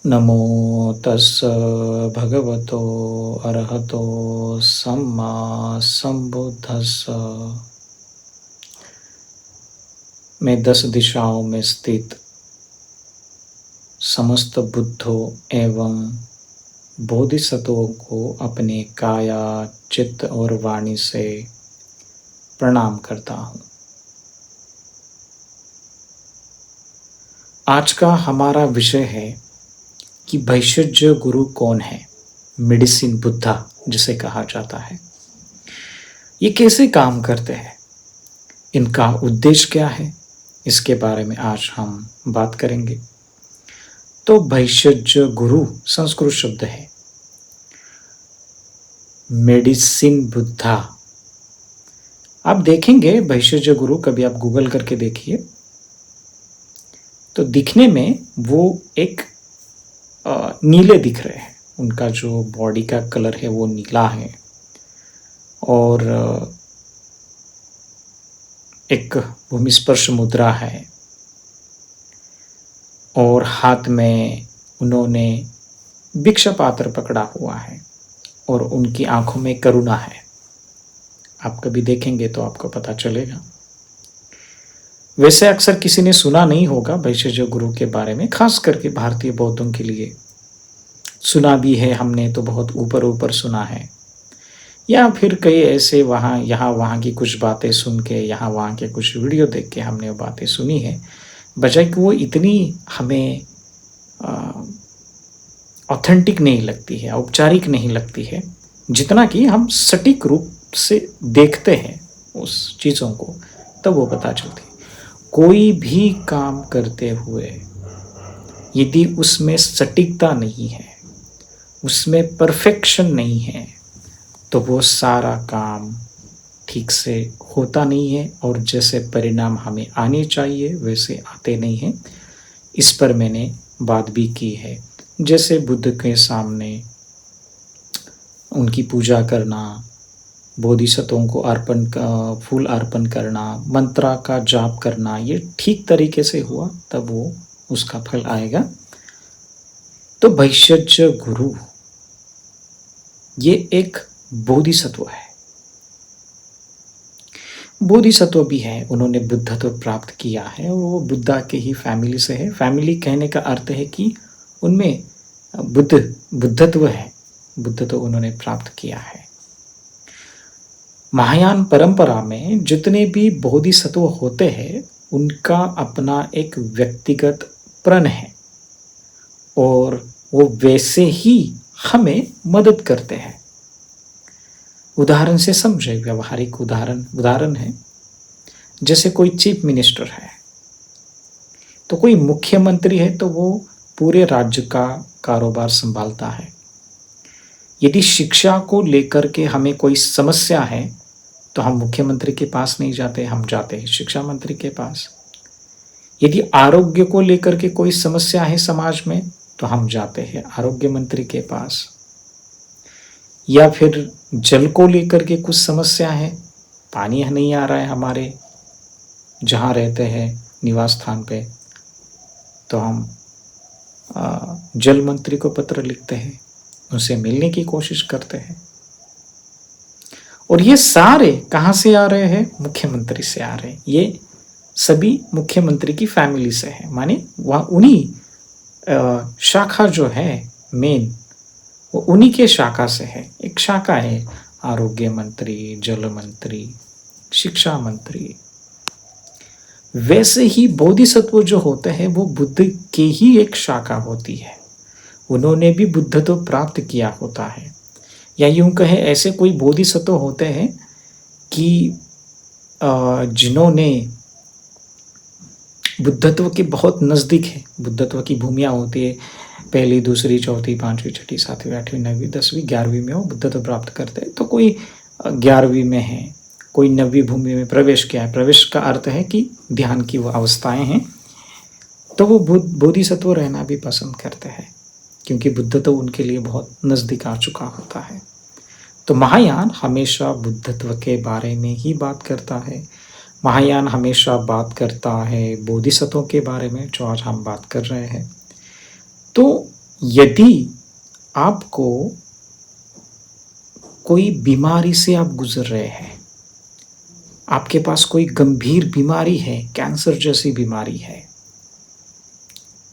नमो तस्स भगवतो अरहतो सम्मा संबुद्धस्स। मैं 10 दिशाओं में स्थित समस्त बुद्धों एवं बोधिसत्वों को अपने काया, चित्त और वाणी से प्रणाम करता हूँ। आज का हमारा विषय है कि भैषज गुरु कौन है। मेडिसिन बुद्धा जिसे कहा जाता है, ये कैसे काम करते हैं, इनका उद्देश्य क्या है, इसके बारे में आज हम बात करेंगे। तो भैषज गुरु संस्कृत शब्द है। मेडिसिन बुद्धा, आप देखेंगे भैषज गुरु, कभी आप गूगल करके देखिए तो दिखने में वो एक नीले दिख रहे हैं। उनका जो बॉडी का कलर है वो नीला है और एक भूमि स्पर्श मुद्रा है और हाथ में उन्होंने भिक्षा पात्र पकड़ा हुआ है और उनकी आंखों में करुणा है। आप कभी देखेंगे तो आपको पता चलेगा। वैसे अक्सर किसी ने सुना नहीं होगा भैषज गुरु के बारे में, खास करके भारतीय बौद्धों के लिए सुना भी है हमने तो बहुत ऊपर ऊपर सुना है, या फिर कई ऐसे वहाँ यहाँ वहाँ की कुछ बातें सुन के, यहाँ वहाँ के कुछ वीडियो देख के हमने वो बातें सुनी है, बजाय कि वो इतनी हमें ऑथेंटिक नहीं लगती है, औपचारिक नहीं लगती है, जितना कि हम सटीक रूप से देखते हैं उस चीज़ों को, तब वो पता चलती है। कोई भी काम करते हुए यदि उसमें सटीकता नहीं है, उसमें परफेक्शन नहीं है, तो वो सारा काम ठीक से होता नहीं है और जैसे परिणाम हमें आने चाहिए वैसे आते नहीं हैं। इस पर मैंने बात भी की है। जैसे बुद्ध के सामने उनकी पूजा करना, बोधिसत्वों को फूल अर्पण करना, मंत्रा का जाप करना, ये ठीक तरीके से हुआ तब वो उसका फल आएगा। तो भैषज गुरु ये एक बोधिसत्व है। बोधिसत्व भी है, उन्होंने बुद्धत्व प्राप्त किया है और वो बुद्धा के ही फैमिली से है। फैमिली कहने का अर्थ है कि उनमें बुद्धत्व है, बुद्धत्व उन्होंने प्राप्त किया है। महायान परंपरा में जितने भी बोधिसत्व होते हैं उनका अपना एक व्यक्तिगत प्रण है और वो वैसे ही हमें मदद करते हैं। उदाहरण से समझे, व्यवहारिक उदाहरण है, जैसे कोई चीफ मिनिस्टर है तो कोई मुख्यमंत्री है तो वो पूरे राज्य का कारोबार संभालता है। यदि शिक्षा को लेकर के हमें कोई समस्या है तो हम मुख्यमंत्री के पास नहीं जाते, हम जाते हैं शिक्षा मंत्री के पास। यदि आरोग्य को लेकर के कोई समस्या है समाज में तो हम जाते हैं आरोग्य मंत्री के पास। या फिर जल को लेकर के कुछ समस्या है, पानी नहीं आ रहा है हमारे जहाँ रहते हैं निवास स्थान पे, तो हम जल मंत्री को पत्र लिखते हैं, उनसे मिलने की कोशिश करते हैं। और ये सारे कहाँ से आ रहे हैं? मुख्यमंत्री से आ रहे हैं। ये सभी मुख्यमंत्री की फैमिली से है, माने वहाँ उन्हीं शाखा जो है मेन, वो उन्हीं के शाखा से है। एक शाखा है आरोग्य मंत्री, जल मंत्री, शिक्षा मंत्री। वैसे ही बोधिसत्व जो होते हैं वो बुद्ध के ही एक शाखा होती है, उन्होंने भी बुद्धत्व प्राप्त किया होता है। या यूं कहे, ऐसे कोई बोधिसत्व होते हैं कि जिन्होंने बुद्धत्व के बहुत नज़दीक है। बुद्धत्व की भूमिया होती है, पहली, दूसरी, चौथी, पाँचवीं, छठी, सातवीं, आठवीं, 9वीं, 10वीं, 11वीं में वो बुद्धत्व प्राप्त करते हैं। तो कोई 11वीं में है, कोई 9वीं भूमि में प्रवेश किया है। प्रवेश का अर्थ है कि ध्यान की वो अवस्थाएं हैं, तो वो बोधिसत्व रहना भी पसंद करते हैं क्योंकि बुद्धत्व उनके लिए बहुत नज़दीक आ चुका होता है। तो महायान हमेशा बुद्धत्व के बारे में ही बात करता है। महायान हमेशा बात करता है बोधिसत्वों के बारे में, जो आज हम बात कर रहे हैं। तो यदि आपको कोई बीमारी से आप गुजर रहे हैं, आपके पास कोई गंभीर बीमारी है, कैंसर जैसी बीमारी है,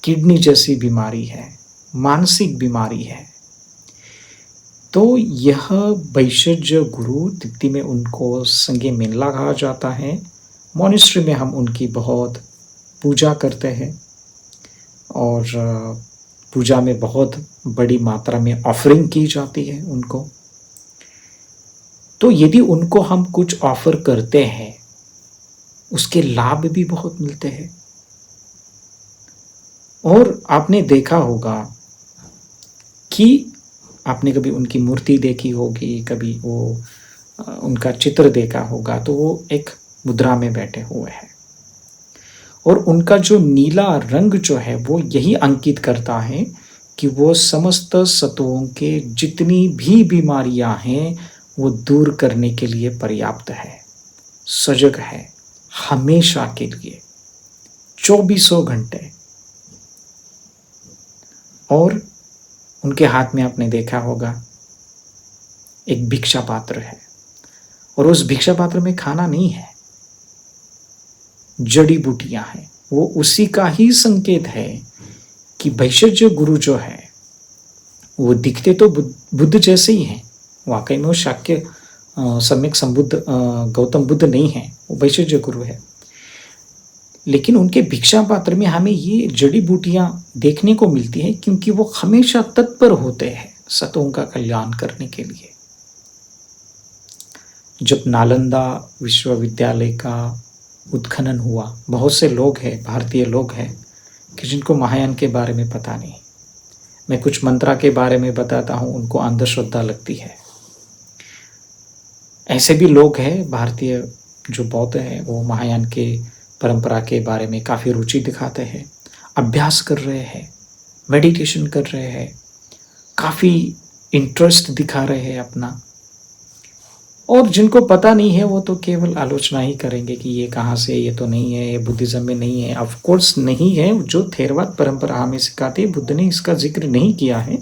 किडनी जैसी बीमारी है, मानसिक बीमारी है, तो यह वैशज्य गुरु तिथि में उनको संगे मेनला कहा जाता है। मॉनेस्ट्री में हम उनकी बहुत पूजा करते हैं और पूजा में बहुत बड़ी मात्रा में ऑफरिंग की जाती है उनको। तो यदि उनको हम कुछ ऑफर करते हैं, उसके लाभ भी बहुत मिलते हैं। और आपने देखा होगा कि आपने कभी उनकी मूर्ति देखी होगी, कभी वो उनका चित्र देखा होगा, तो वो एक मुद्रा में बैठे हुए हैं और उनका जो नीला रंग जो है वो यही अंकित करता है कि वो समस्त सत्वों के जितनी भी बीमारियां हैं वो दूर करने के लिए पर्याप्त है, सजग है, हमेशा के लिए 24 घंटे। और उनके हाथ में आपने देखा होगा एक भिक्षा पात्र है और उस भिक्षा पात्र में खाना नहीं है, जड़ी बूटियां हैं। वो उसी का ही संकेत है कि वैशज्य गुरु जो है वो दिखते तो बुद्ध जैसे ही हैं, वाकई में वो शाक्य सम्यक संबुद्ध गौतम बुद्ध नहीं है, वो वैशज्य गुरु है। लेकिन उनके भिक्षा पात्र में हमें ये जड़ी बूटियां देखने को मिलती हैं क्योंकि वो हमेशा तत्पर होते हैं सतों का कल्याण करने के लिए। जब नालंदा विश्वविद्यालय का उत्खनन हुआ, बहुत से लोग हैं, भारतीय लोग हैं कि जिनको महायान के बारे में पता नहीं। मैं कुछ मंत्रा के बारे में बताता हूँ, उनको अंधश्रद्धा लगती है। ऐसे भी लोग हैं भारतीय जो बौद्ध हैं, वो महायान के परंपरा के बारे में काफ़ी रुचि दिखाते हैं, अभ्यास कर रहे हैं, मेडिटेशन कर रहे हैं, काफ़ी इंटरेस्ट दिखा रहे हैं अपना। और जिनको पता नहीं है वो तो केवल आलोचना ही करेंगे कि ये कहाँ से, ये तो नहीं है, ये बुद्धिज़्म में नहीं है। ऑफ कोर्स नहीं है, जो थेरवाद परंपरा हमें सिखाती है, बुद्ध ने इसका जिक्र नहीं किया है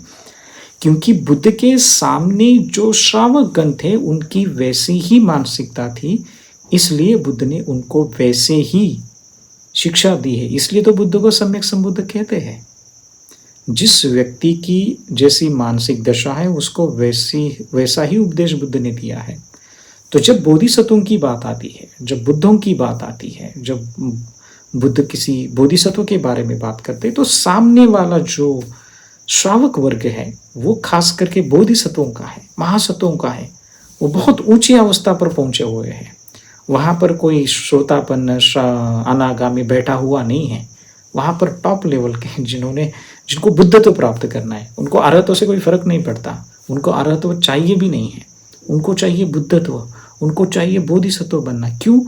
क्योंकि बुद्ध के सामने जो श्रावक गण थे उनकी वैसी ही मानसिकता थी, इसलिए बुद्ध ने उनको वैसे ही शिक्षा दी है। इसलिए तो बुद्ध को सम्यक संबुद्ध कहते हैं। जिस व्यक्ति की जैसी मानसिक दशा है उसको वैसा ही उपदेश बुद्ध ने दिया है। तो जब बोधिसत्वों की बात आती है, जब बुद्धों की बात आती है, जब बुद्ध किसी बोधिसत्व के बारे में बात करते हैं, तो सामने वाला जो श्रावक वर्ग है वो खास करके बोधिसत्वों का है, महासत्वों का है। वो बहुत ऊंची अवस्था पर पहुंचे हुए हैं। वहाँ पर कोई श्रोतापन्न अनागामी बैठा हुआ नहीं है। वहाँ पर टॉप लेवल के जिनको बुद्धत्व प्राप्त करना है, उनको अरहत्व से कोई फर्क नहीं पड़ता, उनको अरहत्व चाहिए भी नहीं है, उनको चाहिए बुद्धत्व, उनको चाहिए बोधिसत्व बनना। क्यों?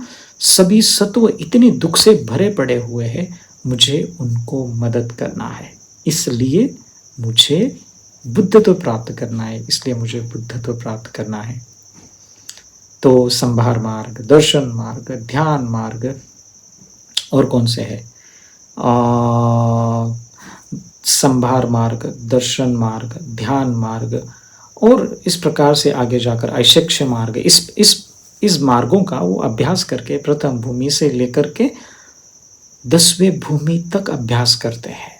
सभी सत्व इतने दुख से भरे पड़े हुए हैं, मुझे उनको मदद करना है, इसलिए मुझे बुद्धत्व प्राप्त करना है, इसलिए मुझे बुद्धत्व प्राप्त करना है। तो संभार मार्ग, दर्शन मार्ग, ध्यान मार्ग और कौन से है, संभार मार्ग, दर्शन मार्ग, ध्यान मार्ग और इस प्रकार से आगे जाकर ऐशक्ष मार्ग, इस मार्गों का वो अभ्यास करके प्रथम भूमि से लेकर के 10वें भूमि तक अभ्यास करते हैं,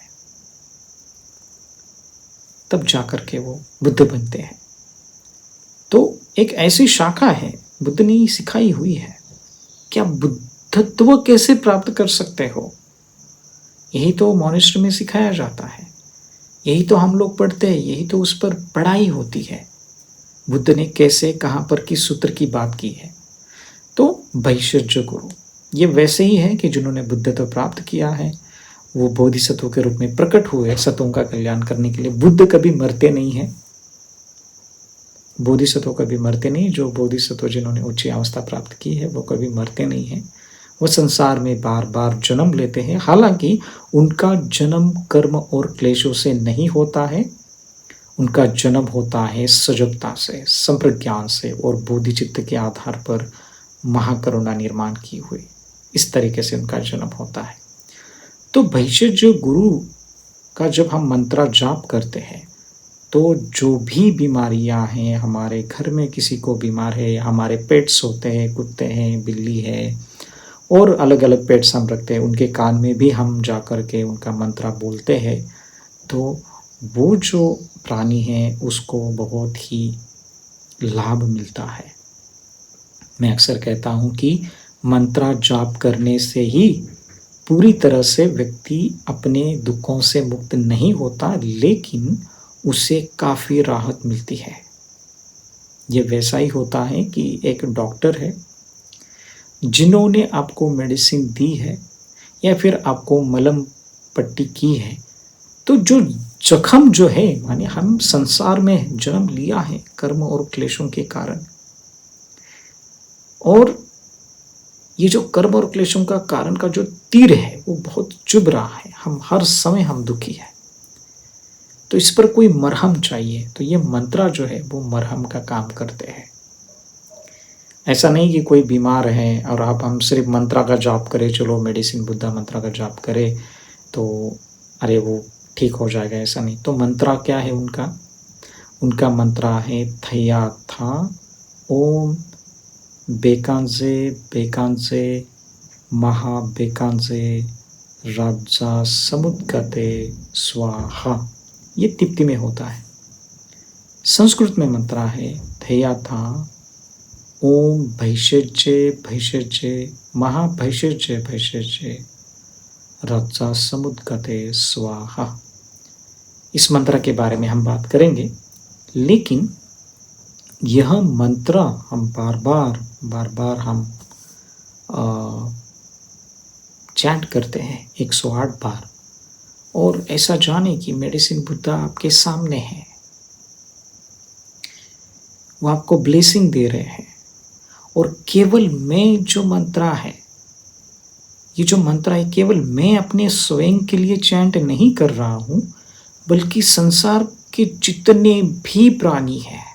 तब जाकर के वो बुद्ध बनते हैं। तो एक ऐसी शाखा है बुद्ध ने सिखाई हुई है कि आप बुद्धत्व कैसे प्राप्त कर सकते हो। यही तो मॉनेस्ट्री में सिखाया जाता है, यही तो हम लोग पढ़ते हैं, यही तो उस पर पढ़ाई होती है। बुद्ध ने कैसे, कहाँ पर, किस सूत्र की बात की है। तो वैशज्य गुरु ये वैसे ही है कि जिन्होंने बुद्धत्व प्राप्त किया है, वो बोधिसत्व के रूप में प्रकट हुए सतों का कल्याण करने के लिए। बुद्ध कभी मरते नहीं हैं, बोधिसत्व कभी मरते नहीं। जो बोधिसत्व जिन्होंने उच्च अवस्था प्राप्त की है वो कभी मरते नहीं हैं, वो संसार में बार बार जन्म लेते हैं। हालांकि उनका जन्म कर्म और क्लेशों से नहीं होता है, उनका जन्म होता है सजगता से, संप्रज्ञान से और बोधिचित्त के आधार पर महाकरुणा निर्माण की हुई, इस तरीके से उनका जन्म होता है। तो वैशज्य गुरु का जब हम मंत्र जाप करते हैं तो जो भी बीमारियां हैं, हमारे घर में किसी को बीमार है, हमारे पेट्स होते हैं, कुत्ते हैं, बिल्ली है और अलग अलग पेट्स हम रखते हैं, उनके कान में भी हम जा कर के उनका मंत्र बोलते हैं, तो वो जो प्राणी है उसको बहुत ही लाभ मिलता है। मैं अक्सर कहता हूँ कि मंत्र जाप करने से ही पूरी तरह से व्यक्ति अपने दुखों से मुक्त नहीं होता, लेकिन उसे काफ़ी राहत मिलती है। ये वैसा ही होता है कि एक डॉक्टर है जिन्होंने आपको मेडिसिन दी है या फिर आपको मलम पट्टी की है, तो जो जख्म जो है, माने हम संसार में जन्म लिया है कर्म और क्लेशों के कारण, और ये जो कर्म और क्लेशों का कारण का जो तीर है वो बहुत चुभ रहा है, हम हर समय हम दुखी है, तो इस पर कोई मरहम चाहिए। तो ये मंत्र जो है वो मरहम का काम करते हैं। ऐसा नहीं कि कोई बीमार है और आप हम सिर्फ मंत्र का जाप करें, चलो मेडिसिन बुद्धा मंत्र का जाप करें तो अरे वो ठीक हो जाएगा, ऐसा नहीं। तो मंत्र क्या है उनका? उनका मंत्र है थैया था ओम बेकांजे बेकांजे महा बेकांजे राजा समुद्गते स्वाहा। ये तिप्ति में होता है। संस्कृत में मंत्र है थैया था ओम भैषज्य भैषज्य महा भैषज्य भैषज्य राजा समुद्गते स्वाहा। इस मंत्र के बारे में हम बात करेंगे, लेकिन यह मंत्र हम बार बार हम चैंट करते हैं 108 बार, और ऐसा जाने कि मेडिसिन बुद्धा आपके सामने है, वो आपको ब्लेसिंग दे रहे हैं। और केवल मैं जो मंत्र है, ये जो मंत्र है केवल मैं अपने स्वयं के लिए चैंट नहीं कर रहा हूँ, बल्कि संसार के जितने भी प्राणी हैं,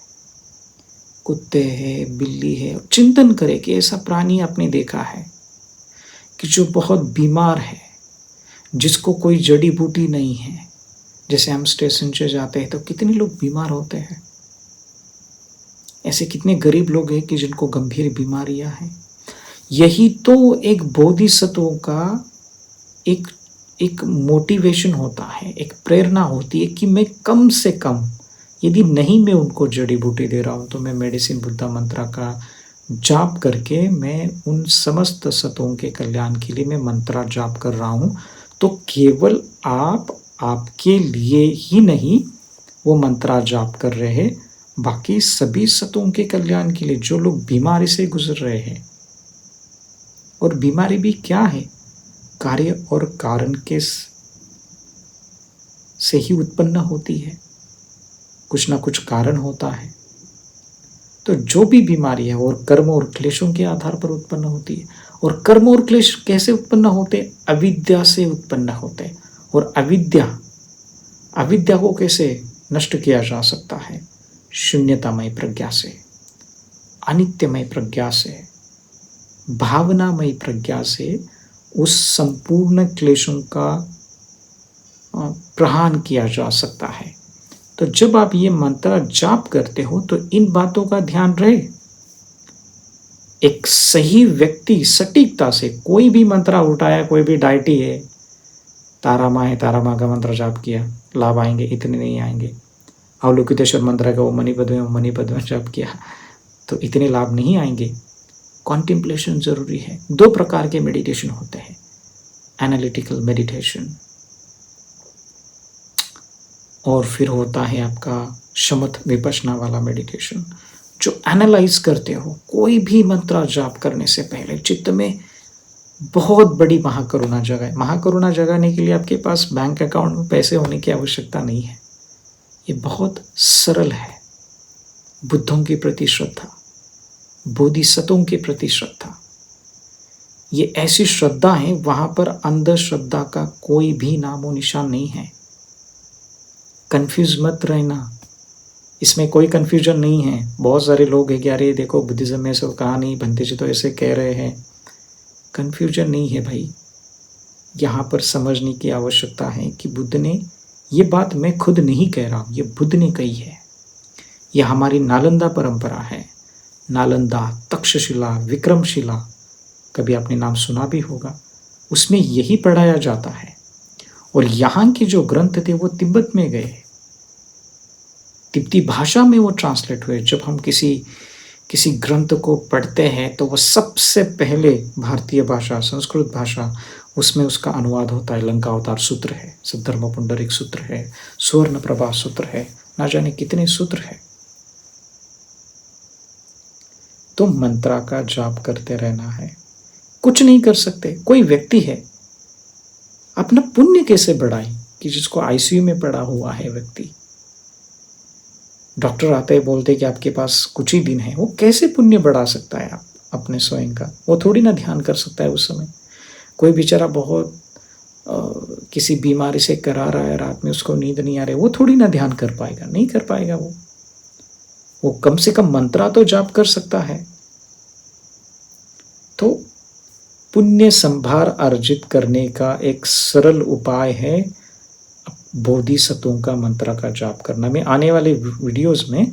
कुत्ते हैं, बिल्ली है, चिंतन करें कि ऐसा प्राणी आपने देखा है कि जो बहुत बीमार है, जिसको कोई जड़ी बूटी नहीं है। जैसे हम स्टेशन से जाते हैं तो कितने लोग बीमार होते हैं, ऐसे कितने गरीब लोग हैं कि जिनको गंभीर बीमारियां हैं। यही तो एक बोधिसत्वों का एक मोटिवेशन होता है, एक प्रेरणा होती है कि मैं कम से कम, यदि नहीं मैं उनको जड़ी बूटी दे रहा हूँ, तो मैं मेडिसिन बुद्धा मंत्र का जाप करके मैं उन समस्त सत्वों के कल्याण के लिए मैं मंत्र जाप कर रहा हूँ। तो केवल आप आपके लिए ही नहीं वो मंत्र जाप कर रहे हैं, बाकी सभी सत्वों के कल्याण के लिए, जो लोग बीमारी से गुजर रहे हैं। और बीमारी भी क्या है? कार्य और कारण के से ही उत्पन्न होती है, कुछ ना कुछ कारण होता है। तो जो भी बीमारी है और कर्म और क्लेशों के आधार पर उत्पन्न होती है। और कर्म और क्लेश कैसे उत्पन्न होते? अविद्या से उत्पन्न होते। और अविद्या को कैसे नष्ट किया जा सकता है? शून्यतामय प्रज्ञा से, अनित्यमय प्रज्ञा से, भावनामय प्रज्ञा से उस संपूर्ण क्लेशों का प्रहार किया जा सकता है। तो जब आप ये मंत्र जाप करते हो तो इन बातों का ध्यान रहे। एक सही व्यक्ति सटीकता से कोई भी मंत्र उठाया, कोई भी डायटी है, तारा माँ है, तारा माँ का मंत्र जाप किया, लाभ आएंगे, इतने नहीं आएंगे। अवलोकितेश्वर मंत्र का ओम मणि पद में जाप किया तो इतने लाभ नहीं आएंगे। कॉन्टेम्पलेशन जरूरी है। 2 प्रकार के मेडिटेशन होते हैं, एनालिटिकल मेडिटेशन और फिर होता है आपका शमथ विपश्यना वाला मेडिटेशन, जो एनालाइज करते हो। कोई भी मंत्र जाप करने से पहले चित्त में बहुत बड़ी महाकरुणा जगाए। महाकरुणा जगाने के लिए आपके पास बैंक अकाउंट में पैसे होने की आवश्यकता नहीं है, ये बहुत सरल है। बुद्धों के प्रति श्रद्धा, बोधिसत्वों के प्रति श्रद्धा, ये ऐसी श्रद्धा है वहां पर अंधश्रद्धा का कोई भी नामो निशान नहीं है। कंफ्यूज मत रहना, इसमें कोई कंफ्यूजन नहीं है। बहुत सारे लोग हैं कि अरे देखो बुद्धिज्म में सब कहा नहीं, भंते जी तो ऐसे कह रहे हैं। कंफ्यूजन नहीं है भाई, यहाँ पर समझने की आवश्यकता है कि बुद्ध ने ये बात मैं खुद नहीं कह रहा हूँ, ये बुद्ध ने कही है। यह हमारी नालंदा परंपरा है। नालंदा, तक्षशिला, विक्रमशिला, कभी आपने नाम सुना भी होगा, उसमें यही पढ़ाया जाता है। और यहाँ के जो ग्रंथ थे वो तिब्बत में गए, तिब्बती भाषा में वो ट्रांसलेट हुए। जब हम किसी ग्रंथ को पढ़ते हैं तो वो सबसे पहले भारतीय भाषा, संस्कृत भाषा, उसमें उसका अनुवाद होता है। लंका अवतार सूत्र है, सद्धर्म पुंडरीक सूत्र है, सुवर्ण प्रभा सूत्र है, ना जाने कितने सूत्र है। तो मंत्रा का जाप करते रहना है, कुछ नहीं कर सकते। कोई व्यक्ति है, अपना पुण्य कैसे बढ़ाए कि जिसको आईसीयू में पड़ा हुआ है व्यक्ति, डॉक्टर आते हैं बोलते कि आपके पास कुछ ही दिन है, वो कैसे पुण्य बढ़ा सकता है आप अपने स्वयं का? वो थोड़ी ना ध्यान कर सकता है उस समय। कोई बेचारा बहुत किसी बीमारी से करा रहा है, रात में उसको नींद नहीं आ रही, वो थोड़ी ना ध्यान कर पाएगा, नहीं कर पाएगा। वो कम से कम मंत्रा तो जाप कर सकता है। तो पुण्य संभार अर्जित करने का एक सरल उपाय है बोधिसत्वों का मंत्र का जाप करना। मैं आने वाले वीडियोस में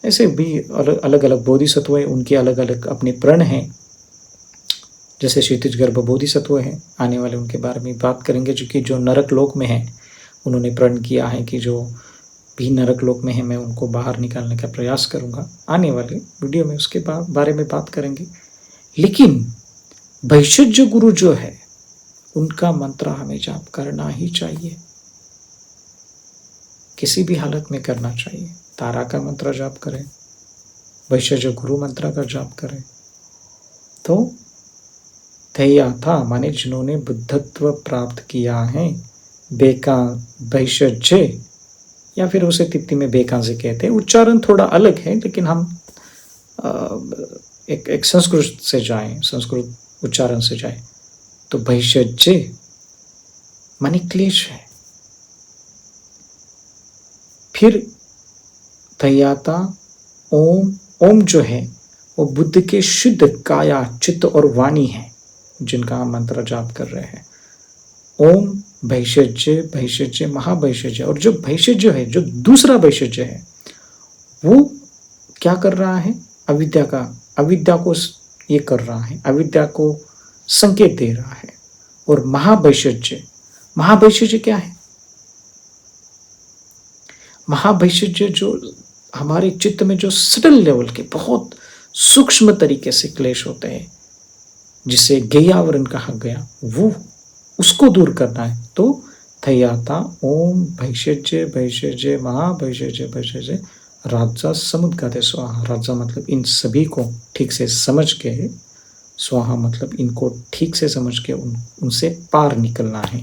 ऐसे भी अलग अलग बोधिसत्व हैं, उनके अलग अलग अपने प्रण हैं। जैसे क्षितिज गर्भ बोधिसत्व हैं, आने वाले उनके बारे में बात करेंगे, जो कि जो नरक लोक में हैं। उन्होंने प्रण किया है कि जो भी नरक लोक में है मैं उनको बाहर निकालने का प्रयास करूंगा। आने वाले वीडियो में उसके बारे में बात करेंगे। लेकिन वैशज्य गुरु जो है उनका मंत्र हमें जाप करना ही चाहिए, किसी भी हालत में करना चाहिए। तारा का मंत्र जाप करें, वैशज्य गुरु मंत्र का जाप करें। तो थैया था माने जिन्होंने बुद्धत्व प्राप्त किया है, बेका वैशज्य, या फिर उसे तिब्बती में बेका से कहते हैं। उच्चारण थोड़ा अलग है, लेकिन हम एक संस्कृत से जाएं, संस्कृत उच्चारण से जाएं तो वैशज्य माने क्लेश है। फिर थैयाता ओम, ओम जो है वो बुद्ध के शुद्ध काया, चित्त और वाणी है, जिनका हम मंत्र जाप कर रहे हैं। ओम वैशज्य, वैशज्य, महावैशज्य। और जो वैशज्य है, जो दूसरा वैशज्य है, वो क्या कर रहा है? अविद्या को ये कर रहा है, अविद्या को संकेत दे रहा है। और महावैशज्य, महावैशज्य क्या है? महावैशज्य जो हमारे चित्त में जो सटल लेवल के बहुत सूक्ष्म तरीके से क्लेश होते हैं, जिसे गेयावरण कहा गया, वो उसको दूर करना है। तो थैयाता ओम वैशज्य, वैशज्य, महावैशज्य, वैशज्य, राजा समुद्गते स्वाहा। राजा मतलब इन सभी को ठीक से समझ के, स्वाहा मतलब इनको ठीक से समझ के उनसे पार निकलना है।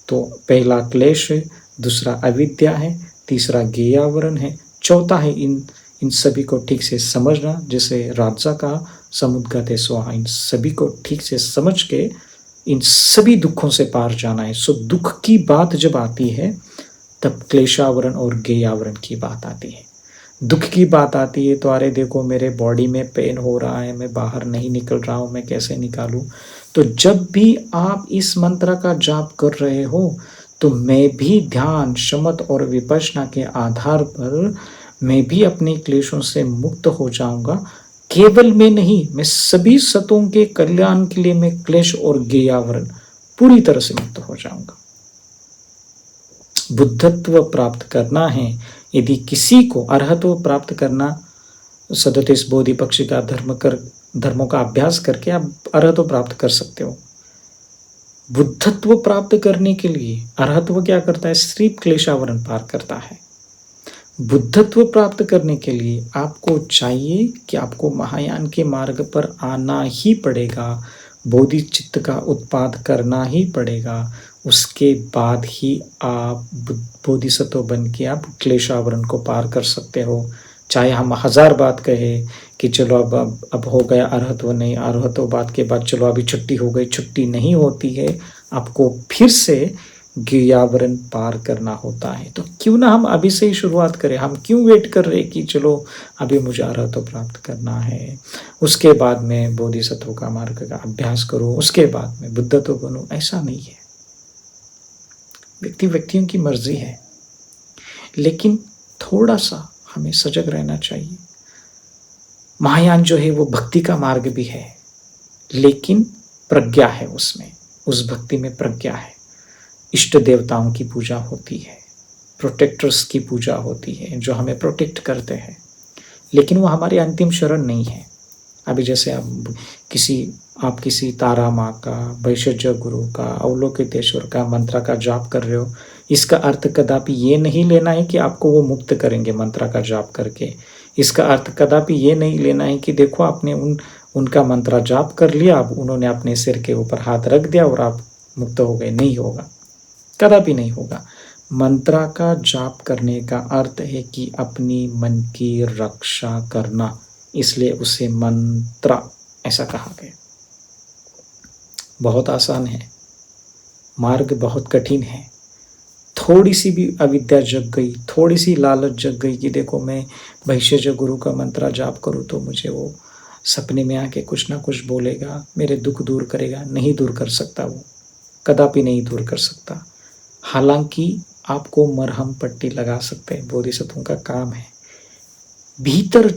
तो पहला क्लेश है, दूसरा अविद्या है, तीसरा गेयावरण है, चौथा है इन सभी को ठीक से समझना, जिसे राजा का समुद्गते स्वाहा। इन सभी को ठीक से समझ के इन सभी दुखों से पार जाना है। सो दुख की बात जब आती है तब क्लेशावरण और गेयावरण की बात आती है। दुख की बात आती है तो अरे देखो मेरे बॉडी में पेन हो रहा है, मैं बाहर नहीं निकल रहा हूँ, मैं कैसे निकालूं? तो जब भी आप इस मंत्र का जाप कर रहे हो तो मैं भी ध्यान, शमत और विपश्यना के आधार पर मैं भी अपने क्लेशों से मुक्त हो जाऊंगा। केवल मैं नहीं, मैं सभी सतों के कल्याण के लिए मैं क्लेश और गेयावरण पूरी तरह से मुक्त हो जाऊंगा। बुद्धत्व प्राप्त करना है, यदि किसी को अरहत्व प्राप्त करना, सदोतीस बोधि पक्षी का धर्मों का अभ्यास करके आप अरहत्व प्राप्त कर सकते हो। बुद्धत्व प्राप्त करने के लिए अरहत्व क्या करता है? सिर्फ क्लेशावरण पार करता है। बुद्धत्व प्राप्त करने के लिए आपको चाहिए कि आपको महायान के मार्ग पर आना ही पड़ेगा, बोधि चित्त का उत्पाद करना ही पड़ेगा। उसके बाद ही आप बोधिसत्व बन के आप क्लेशावरण को पार कर सकते हो। चाहे हम 1000 बात कहे कि चलो अब हो गया अरहत्व, नहीं, अरहत्व बात के बाद चलो अभी छुट्टी हो गई, छुट्टी नहीं होती है। आपको फिर से गेयावरण पार करना होता है। तो क्यों ना हम अभी से ही शुरुआत करें? हम क्यों वेट कर रहे कि चलो अभी मुझे अरहत्व प्राप्त करना है, उसके बाद में बोधिसत्व का मार्ग का अभ्यास करूं, उसके बाद में बुद्धत्व बनूं? ऐसा नहीं है। व्यक्तियों की मर्जी है। लेकिन थोड़ा सा हमें सजग रहना चाहिए। महायान जो है वो भक्ति का मार्ग भी है, लेकिन प्रज्ञा है उसमें, उस भक्ति में प्रज्ञा है। इष्ट देवताओं की पूजा होती है, प्रोटेक्टर्स की पूजा होती है जो हमें प्रोटेक्ट करते हैं, लेकिन वो हमारी अंतिम शरण नहीं है। अभी जैसे आप किसी तारा माँ का, वैशज्य गुरु का, अवलोकितेश्वर का मंत्र का जाप कर रहे हो, इसका अर्थ कदापि ये नहीं लेना है कि आपको वो मुक्त करेंगे मंत्र का जाप करके। इसका अर्थ कदापि ये नहीं लेना है कि देखो आपने उनका मंत्र जाप कर लिया, अब उन्होंने अपने सिर के ऊपर हाथ रख दिया और आप मुक्त हो गए। नहीं होगा, कदापि नहीं होगा। मंत्र का जाप करने का अर्थ है कि अपनी मन की रक्षा करना, इसलिए उसे मंत्र ऐसा कहा गया। बहुत आसान है, मार्ग बहुत कठिन है। थोड़ी सी भी अविद्या जग गई, थोड़ी सी लालच जग गई कि देखो मैं वैशज्य गुरु का मंत्र जाप करूँ तो मुझे वो सपने में आके कुछ ना कुछ बोलेगा, मेरे दुख दूर करेगा, नहीं दूर कर सकता, वो कदापि नहीं दूर कर सकता। हालांकि आपको मरहम पट्टी लगा सकते हैं, बोधिसत्वों का काम है। भीतर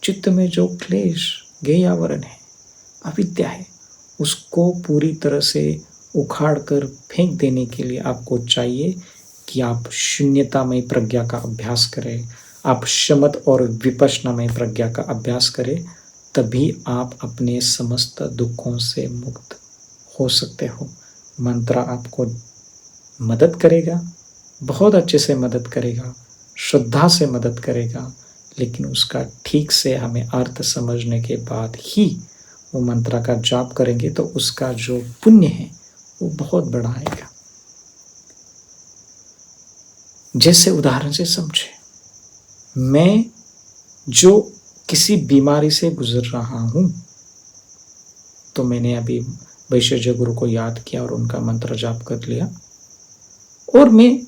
चित्त में जो क्लेश गेयावरण है, अविद्या है, उसको पूरी तरह से उखाड़ कर फेंक देने के लिए आपको चाहिए कि आप शून्यतामय प्रज्ञा का अभ्यास करें, आप शमत और विपश्यनामय प्रज्ञा का अभ्यास करें, तभी आप अपने समस्त दुखों से मुक्त हो सकते हो। मंत्र आपको मदद करेगा, बहुत अच्छे से मदद करेगा, श्रद्धा से मदद करेगा, लेकिन उसका ठीक से हमें अर्थ समझने के बाद ही वो मंत्र का जाप करेंगे तो उसका जो पुण्य है वो बहुत बड़ा आएगा। जैसे उदाहरण से समझे, मैं जो किसी बीमारी से गुजर रहा हूं, तो मैंने अभी वैशज्य गुरु को याद किया और उनका मंत्र जाप कर लिया और मैं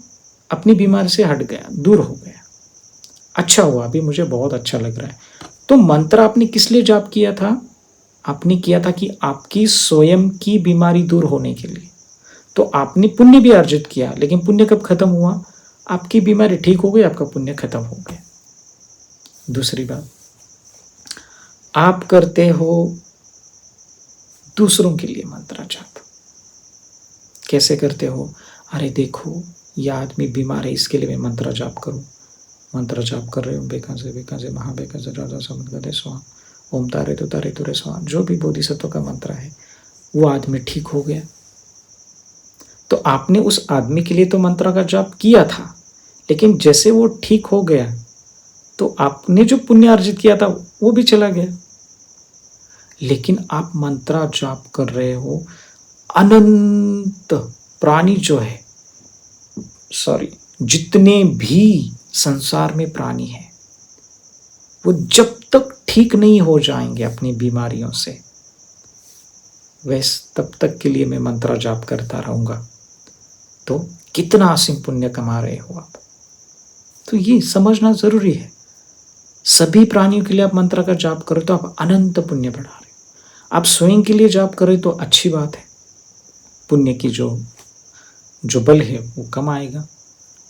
अपनी बीमारी से हट गया, दूर हो गया, अच्छा हुआ, अभी मुझे बहुत अच्छा लग रहा है। तो मंत्र आपने किस लिए जाप किया था? आपने किया था कि आपकी स्वयं की बीमारी दूर होने के लिए। तो आपने पुण्य भी अर्जित किया, लेकिन पुण्य कब खत्म हुआ? आपकी बीमारी ठीक हो गई, आपका पुण्य खत्म हो गया। दूसरी बात, आप करते हो दूसरों के लिए मंत्र जाप। कैसे करते हो? अरे देखो यह आदमी बीमार है, इसके लिए मैं मंत्र जाप करूं। मंत्र जाप कर रहे हो, बेका से महाबेका से राजा समझ गए स्वाहा, ओम तारे तो रे स्वाहा, जो भी बोधिसत्व का मंत्र है, वो आदमी ठीक हो गया। तो आपने उस आदमी के लिए तो मंत्र का जाप किया था, लेकिन जैसे वो ठीक हो गया तो आपने जो पुण्य अर्जित किया था वो भी चला गया। लेकिन आप मंत्र जाप कर रहे हो, अनंत प्राणी जो है, जितने भी संसार में प्राणी हैं, वो जब तक ठीक नहीं हो जाएंगे अपनी बीमारियों से, वैसे तब तक के लिए मैं मंत्र जाप करता रहूंगा। तो कितना असीम पुण्य कमा रहे हो आप। तो ये समझना जरूरी है। सभी प्राणियों के लिए आप मंत्र का जाप करो तो आप अनंत पुण्य बढ़ा रहे हो। आप स्वयं के लिए जाप करें तो अच्छी बात है, पुण्य की जो बल है वो कम आएगा।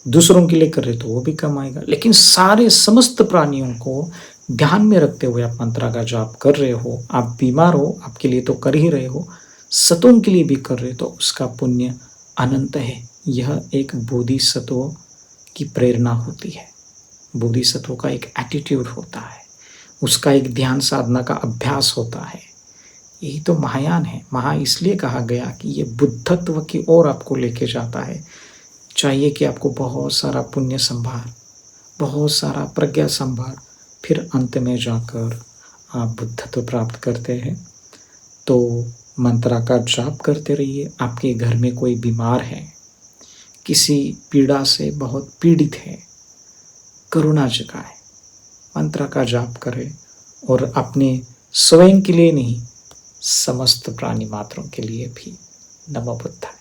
दूसरों के लिए कर रहे तो वो भी कम आएगा। लेकिन सारे समस्त प्राणियों को ध्यान में रखते हुए आप मंत्र का जाप कर रहे हो। आप बीमार हो, आपके लिए तो कर ही रहे हो, सतों के लिए भी कर रहे हो, तो उसका पुण्य अनंत है। यह एक बोधिसत्व की प्रेरणा होती है। बोधिसत्व का एक एटीट्यूड होता है, उसका एक ध्यान साधना का अभ्यास होता है। यही तो महायान है। महा इसलिए कहा गया कि ये बुद्धत्व की ओर आपको लेके जाता है। चाहिए कि आपको बहुत सारा पुण्य संभार, बहुत सारा प्रज्ञा संभार, फिर अंत में जाकर आप बुद्धत्व प्राप्त करते हैं। तो मंत्र का जाप करते रहिए। आपके घर में कोई बीमार है, किसी पीड़ा से बहुत पीड़ित है, करुणा जगाए, मंत्र का जाप करें और अपने स्वयं के लिए नहीं, समस्त प्राणी मात्रों के लिए भी। नमो बुद्धाय।